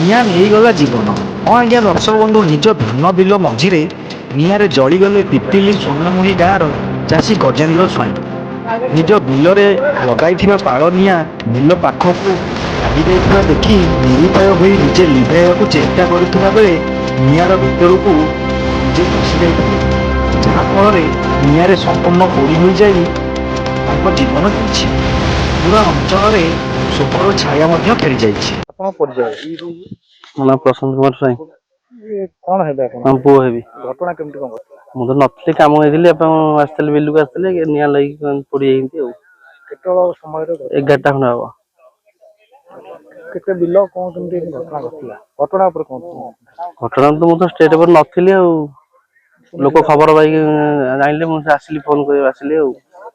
ନିଆଁ ନେଇଗଲା ଜୀବନ। ହଁ ଆଜ୍ଞା ଦର୍ଶକ ବନ୍ଧୁ, ନିଜ ଧାନ ବିଲ ମଝିରେ ନିଆଁରେ ଜଳିଗଲେ ପିପିଲି ସୁନାମୁହିଁ ଗାଁର ଚାଷୀ ଗଜେନ୍ଦ୍ର ସ୍ୱାଇଁ। ନିଜ ବିଲରେ ଲଗାଇଥିବା ପାଳ ନିଆଁ ବିଲ ପାଖକୁ ଲାଗିଯାଇଥିବା ଦେଖି ନିରୁପାୟ ହୋଇ ନିଜେ ଲିଭାଇବାକୁ ଚେଷ୍ଟା କରୁଥିବା ବେଳେ ନିଆଁର ଭିତରକୁ ନିଜେ ପଶି ଯାଇଥିଲେ, ଯାହାଫଳରେ ନିଆଁରେ ସମ୍ପୂର୍ଣ୍ଣ ପୋଡ଼ି ହୋଇଯାଇ ତାଙ୍କ ଜୀବନ ଯାଇଛି। ପୁରା ଅଞ୍ଚଳରେ ଶୋକର ଛାୟା ମଧ୍ୟ ଖେଳିଯାଇଛି। ଆପଣ ପରିଚୟ ମୋ ନାଁ ପ୍ରଶାନ୍ତ କୁମାର ସ୍ୱାଇଁ। କଣ ହେବେ ଆପଣ? ଆମ ପୁଅ ହେବି। ଘଟଣା କେମିତି କଣ ଘଟିଲା? ମୁଁ ତ ନଥିଲି, କାମ ହେଇଥିଲି, ଆପଣ ଆସିଥିଲେ ବିଲକୁ ଆସିଥିଲେ, ନିଆଁ ଲାଗିକି ପୋଡ଼ି ଯାଇଛନ୍ତି ଆଉ। କେତେବେଳେ ସମୟରେ 11ଟା ଖଣ୍ଡେ ହବ। କେତେ ବିଲ କଣ କେମିତି ଘଟଣା ଘଟିଲା? ଘଟଣା ଉପରେ କଣ? ଘଟଣା ତ ମୁଁ ତ ଷ୍ଟେଟ ଉପରେ ନଥିଲି ଆଉ, ଲୋକ ଖବର ପାଇକି ଜାଣିଲେ, ମୁଁ ଆସିଲି, ଫୋନ କରି ଆସିଲି ଆଉ।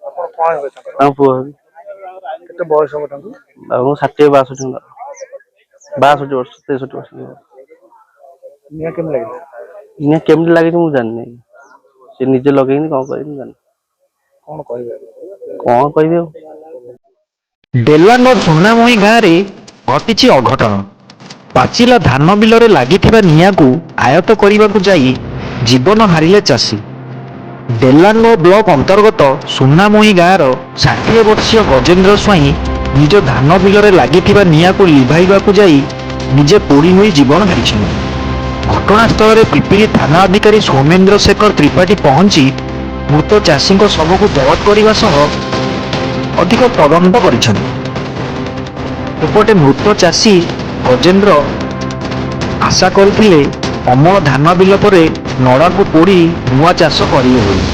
ଆପଣ କଣ ହେବେ ତାଙ୍କର? ଆମ ପୁଅ ହେବି। କେତେ ବୟସ ହବ ତାଙ୍କୁ? ଆଉ 60 62 ବର୍ଷ 63 ବର୍ଷ। ନିଆଁ କେମିତି ଲାଗିଲା? ନିଆଁ କେମିତି ଲାଗିଛି ମୁଁ ଜାଣିନି, ସେ ନିଜେ ଲଗେଇନି, କଣ କରିନି ଜାଣିନି। କଣ କହିବେ? କଣ କହିବି ଆଉ। ଡେଲାଙ୍ଗ ସୁନାମୁହିଁ ଗାଁରେ ଘଟିଛି ଅଘଟଣ। ପାଚିଲା ଧାନ ବିଲରେ ଲାଗିଥିବା ନିଆଁକୁ ଆୟତ୍ତ କରିବାକୁ ଯାଇ ଜୀବନ ହାରିଲେ ଚାଷୀ। ଡେଲାଙ୍ଗ ବ୍ଲକ ଅନ୍ତର୍ଗତ ସୁନାମୁହିଁ ଗାଁର 60 ବର୍ଷୀୟ ଗଜେନ୍ଦ୍ର ସ୍ୱାଇଁ ନିଜ ଧାନ ବିଲରେ ଲାଗିଥିବା ନିଆଁକୁ ଲିଭାଇବାକୁ ଯାଇ ନିଜେ ପୋଡ଼ି ହୋଇ ଜୀବନ ହାରିଛନ୍ତି। ଘଟଣାସ୍ଥଳରେ ପିପିଲି ଥାନା ଅଧିକାରୀ ସୌମେନ୍ଦ୍ର ଶେଖର ତ୍ରିପାଠୀ ପହଞ୍ଚି ମୃତ ଚାଷୀଙ୍କ ଶବକୁ ଜବତ କରିବା ସହ ଅଧିକ ତଦନ୍ତ କରିଛନ୍ତି। ଏପଟେ ମୃତ ଚାଷୀ ଗଜେନ୍ଦ୍ର ଆଶା କରିଥିଲେ ଅମଳ ଧାନ ବିଲ ପରେ ନଡ଼ାକୁ ପୋଡ଼ି ନୂଆ ଚାଷ କରିବେ ବୋଲି,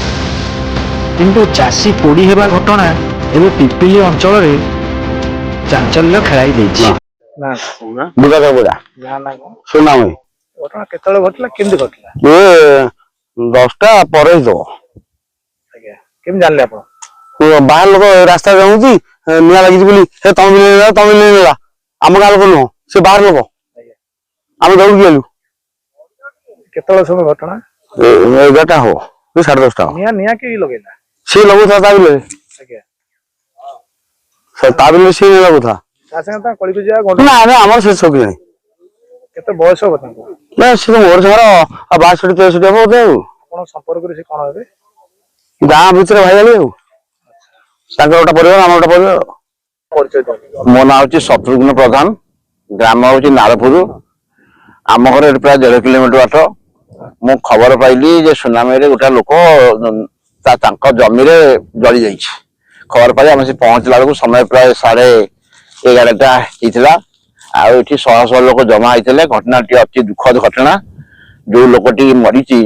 କିନ୍ତୁ ଚାଷୀ ପୋଡ଼ି ହେବା ଘଟଣା ଏବେ ପିପିଲି ଅଞ୍ଚଳରେ ଚାଞ୍ଚଲ୍ୟ ଖେଳାଇ ଦେଇଛି। ସୁନାମୁହିଁ ଘଟଣା କେତେବେଳେ ଘଟିଲା, କେମିତି ଘଟିଲା? 10ଟା ପରେ ହେଇଥିବ। ଆଜ୍ଞା, କେମିତି ଜାଣିଲେ ଆପଣ? ବାହାର ଲୋକ ରାସ୍ତାରେ ଯାଉଛି, ନିଆଁ ଲାଗିଛି ବୋଲି, ସେ ତମେ ନେଲା ଆମ ଗାଁ ଲୋକ ନୁହଁ, ସେ ବାହାର ଲୋକ। ଆମେ ଦୌଡ଼ିକି ଗଲୁ। କେତେବେଳେ ସମୟ ଘଟଣା? 11ଟା ହବ, 10:30 ହବ। ନିଆଁ କିଏ ଲଗେଇଲା? ସିଏ ଲଗଉଥିଲା ତା ବିଲରେ, ଆଜ୍ଞା, ତା ବିଲରେ ସିଏ ଲଗଉଥିଲା। ତା ସାଙ୍ଗେ ତା କଳି କଜିଆ ନା ଆମର ସେ ସୌକି ନାହିଁ। କେତେ ବୟସ ହବ ତାଙ୍କୁ? ନା ସେ ମୋର ସାଙ୍ଗର 62 63 ହବ ବୋଧେ ଆଉ। ଆପଣ ସମ୍ପର୍କରେ ସେ କଣ ହେବେ? ଗାଁ ଭିତରେ ଭାଇଆଳି ଆଉ, ତାଙ୍କର ଗୋଟେ ପରିବାର, ଆମର ଗୋଟେ ପରିବାର। ମୋ ନାଁ ହଉଛି ଶତ୍ରୁଘ୍ନ ପ୍ରଧାନ, ଗ୍ରାମ ହଉଛି ନାଳପୁର, ଆମ ଘର ଏଠି ପ୍ରାୟ 1.5 କିଲୋମିଟର ବାଟ। ମୁଁ ଖବର ପାଇଲି ଯେ ସୁନାମୁହିଁରେ ଗୋଟେ ଲୋକ ତାଙ୍କ ଜମିରେ ଜଳି ଯାଇଛି। ଖବର ପାଇ ଆମେ ସେ ପହଞ୍ଚିଲା ବେଳକୁ ସମୟ ପ୍ରାୟ 11:30 ହେଇଥିଲା। ଆଉ ଏଠି ଶହ ଶହ ଲୋକ ଜମା ହେଇଥିଲେ। ଘଟଣାଟି ଅତି ଦୁଃଖଦ ଘଟଣା। ଯୋଉ ଲୋକଟି ମରିଛି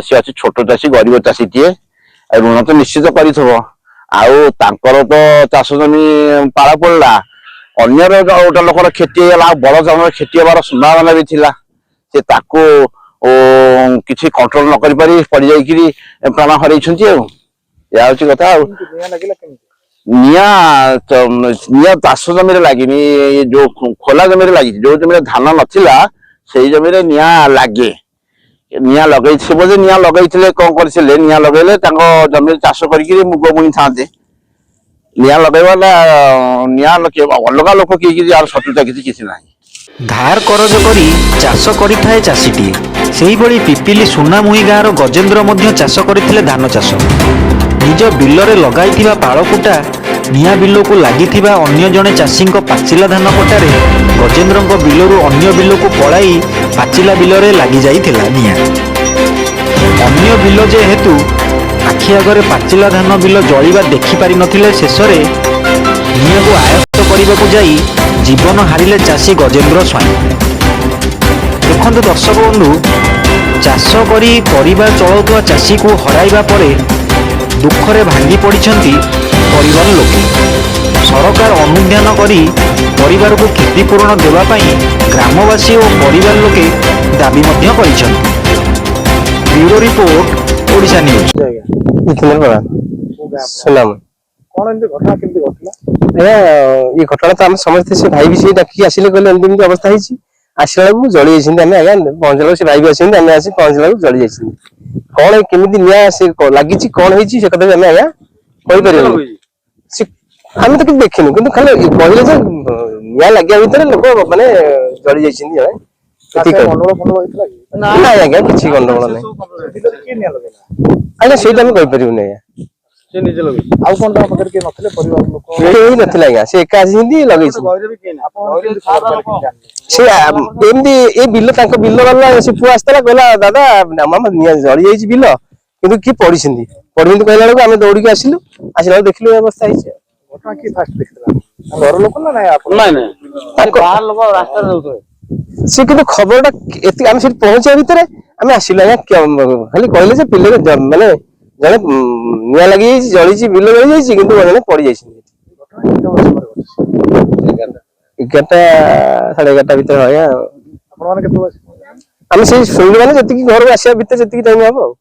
ସେ ଅଛି ଛୋଟ ଚାଷୀ, ଗରିବ ଚାଷୀଟିଏ, ଋଣ ତ ନିଶ୍ଚିତ କରିଥିବ। ଆଉ ତାଙ୍କର ତ ଚାଷ ଜମି ପାଳ ପଡିଲା, ଅନ୍ୟର ଗୋଟେ ଲୋକର କ୍ଷତି ହେଇଗଲା, ଆଉ ବଡ ଧରଣର କ୍ଷତି ହେବାର ସମ୍ଭାବନା ବି ଥିଲା। ସେ ତାକୁ କିଛି କଣ୍ଟ୍ରୋଲ ନ କରିପାରି ପଡିଯାଇକିରି ପ୍ରାଣ ହରାଇଛନ୍ତି। ଆଉ ଏହା ହଉଛି କଥା। ଆଉ ନିଆଁ ଚାଷ ଜମିରେ ଲାଗିନି, ଯୋଉ ଖୋଲା ଜମିରେ ଲାଗିଛି। ଯୋଉ ଜମିରେ ଧାନ ନଥିଲା ସେଇ ଜମିରେ ନିଆଁ ଲାଗେ। ନିଆଁ ଲଗେଇଥିଲେ ବୋଧେ, ନିଆଁ ଲଗେଇଥିଲେ, କଣ କରିଥିଲେ, ନିଆଁ ଲଗେଇଲେ ତାଙ୍କ ଜମିରେ ଚାଷ କରିକି ମୁଗ ବୁଣିଥାନ୍ତେ। ନିଆଁ ଲଗେଇବା ନିଆଁ ଅଲଗା ଲୋକ କିଏ ଯାହାର ଶତ୍ରୁତା କିଛି ନାହିଁ। ଧାର କରଜ କରି ଚାଷ କରିଥାଏ ଚାଷୀଟିଏ। ସେହିଭଳି ପିପିଲି ସୁନାମୁହିଁ ଗାଁର ଗଜେନ୍ଦ୍ର ମଧ୍ୟ ଚାଷ କରିଥିଲେ ଧାନ ଚାଷ। ନିଜ ବିଲରେ ଲଗାଇଥିବା ପାଳକୁଟା ନିଆଁ ବିଲକୁ ଲାଗିଥିବା ଅନ୍ୟ ଜଣେ ଚାଷୀଙ୍କ ପାଚିଲା ଧାନ କଟାରେ ଗଜେନ୍ଦ୍ରଙ୍କ ବିଲରୁ ଅନ୍ୟ ବିଲକୁ ପଳାଇ ପାଚିଲା ବିଲରେ ଲାଗିଯାଇଥିଲା ନିଆଁ। ଅନ୍ୟ ବିଲ ଯେହେତୁ ଆଖି ଆଗରେ ପାଚିଲା ଧାନ ବିଲ ଜଳିବା ଦେଖିପାରିନଥିଲେ, ଶେଷରେ ନିଆଁକୁ ଆୟତ୍ତ କରିବାକୁ ଯାଇ ଜୀବନ ହାରିଲେ ଚାଷୀ ଗଜେନ୍ଦ୍ର ସ୍ୱାଇଁ। ଦେଖନ୍ତୁ ଦର୍ଶକ ବନ୍ଧୁ, ଚାଷ କରି ପରିବାର ଚଳାଉଥିବା ଚାଷୀକୁ ହରାଇବା ପରେ ଦୁଃଖରେ ଭାଙ୍ଗି ପଡ଼ିଛନ୍ତି ପରିବାର ଲୋକେ। ସରକାର ଅନୁଧ୍ୟାନ କରି ପରିବାରକୁ କ୍ଷତିପୂରଣ ଦେବା ପାଇଁ ଗ୍ରାମବାସୀ ଓ ପରିବାର ଲୋକେ ଦାବି ମଧ୍ୟ କରିଛନ୍ତି। Bureau report, Odisha news. କଣ ଏମିତି ଘଟଣା କେମିତି ଘଟିଲା? ଏ ଘଟଣା ତ ଆମେ ସମସ୍ତେ, ସେ ଭାଇ ବି ସେ ଡାକିକି ଆସିଲେ, କହିଲେ ଏମିତି ଏମିତି ଅବସ୍ଥା ହେଇଛି। ଆସିଲା ବେଳକୁ ଜଳି ଯାଇଛନ୍ତି। ଆମେ ଆଜ୍ଞା ପହଞ୍ଚିଲା ବେଳକୁ ସେ ଭାଇ ବି ଆସିଛନ୍ତି, ଆମେ ଆସି ପହଞ୍ଚିଲା ବେଳକୁ ଜଳି ଯାଇଛନ୍ତି। କଣ କେମିତି ନିଆଁ ସେ ଲାଗିଛି, କଣ ହେଇଛି, ସେ କଥା ବି ଆମେ ଆଜ୍ଞା କହିପାରିବୁନି। ଆମେ ତ କିଛି ଦେଖିନୁ, କିନ୍ତୁ ଖାଲି କହିଲେ ଯେ ନିଆଁ ଲାଗିବା ଭିତରେ ଲୋକ ମାନେ ଜଳି ଯାଇଛନ୍ତି ଜଣେ ଏତିକି କହିବି। ଗଣ୍ଡଗୋଳ ଫଣ୍ଡଗୋଳ ହେଇଥିଲା କି? ନାଇଁ ଆଜ୍ଞା କିଛି ଗଣ୍ଡଗୋଳ ନାହିଁ ବିଲରେ କିଏ ନିଆଁ ଲଗେଇଲା? ଆଜ୍ଞା ସେଇଟା ଆମେ କହିପାରିବୁନି ଆଜ୍ଞା ଆଉ କଣ ତମ ପାଖରେ କିଏ ନଥିଲେ ପରିବାର ଲୋକ? କେହି ନଥିଲା ଆଜ୍ଞା ସେ ଏକା ଆସିଛନ୍ତି ଲଗେଇଛନ୍ତି ଆପଣ କେମିତି ଖବର ପାଇଲେ କେମିତି ଜାଣିଲେ? ସେ ଏମିତି ଏଇ ବିଲ ତାଙ୍କ ବିଲ ବାଲା ସେ ପୁଅ ଆସିଥିଲା କହିଲା ଦାଦା ଆମର ନିଆଁ ଜଳି ଯାଇଛି ବିଲ କିନ୍ତୁ କିଏ ପଡିଛନ୍ତି କହିଲା ବେଳକୁ ଆମେ ଦୌଡ଼ିକି ଆସିଲୁ ଆସିଲା ବେଳକୁ ଦେଖିଲୁ ଏ ଅବସ୍ଥା ହେଇଛି ଆଉ। ଘଟଣା କିଏ ଫାଷ୍ଟ ଦେଖିଥିଲା? ଘର ଲୋକ ନା ନାଇଁ ଆପଣ? ବାହାର ଲୋକ ରାସ୍ତାରେ ଯାଉଥିଲେ ସେ କିନ୍ତୁ ଖବରଟା ଏତିକି ଆମେ ସେଠି ପହଞ୍ଚିବା ଭିତରେ ଆମେ ଆସିଲୁ ଆଜ୍ଞା ଖାଲି କହିଲେ ଯେ ପିଲେ ମାନେ ଜଣେ ନିଆଁ ଲାଗିଯାଇଛି ଜଳିଛି ବିଲ ଜଳି ଯାଇଛି କିନ୍ତୁ ଜଣେ ପଡି ଯାଇଛନ୍ତି। ଘଟଣା କେତେ ବର୍ଷ ପରେ ଘଟିଛି? 11ଟା ସାଢେ 11ଟା ଭିତରେ ହଏ ଆଉ ଆପଣ ମାନେ କେତେ ବର୍ଷ? ଆମେ ସେଇ ଶୋଇଲୁ ମାନେ ଯେତିକି ଘରକୁ ଆସିବା ଭିତରେ ଯେତିକି ଟାଇମ ହବ ଆଉ।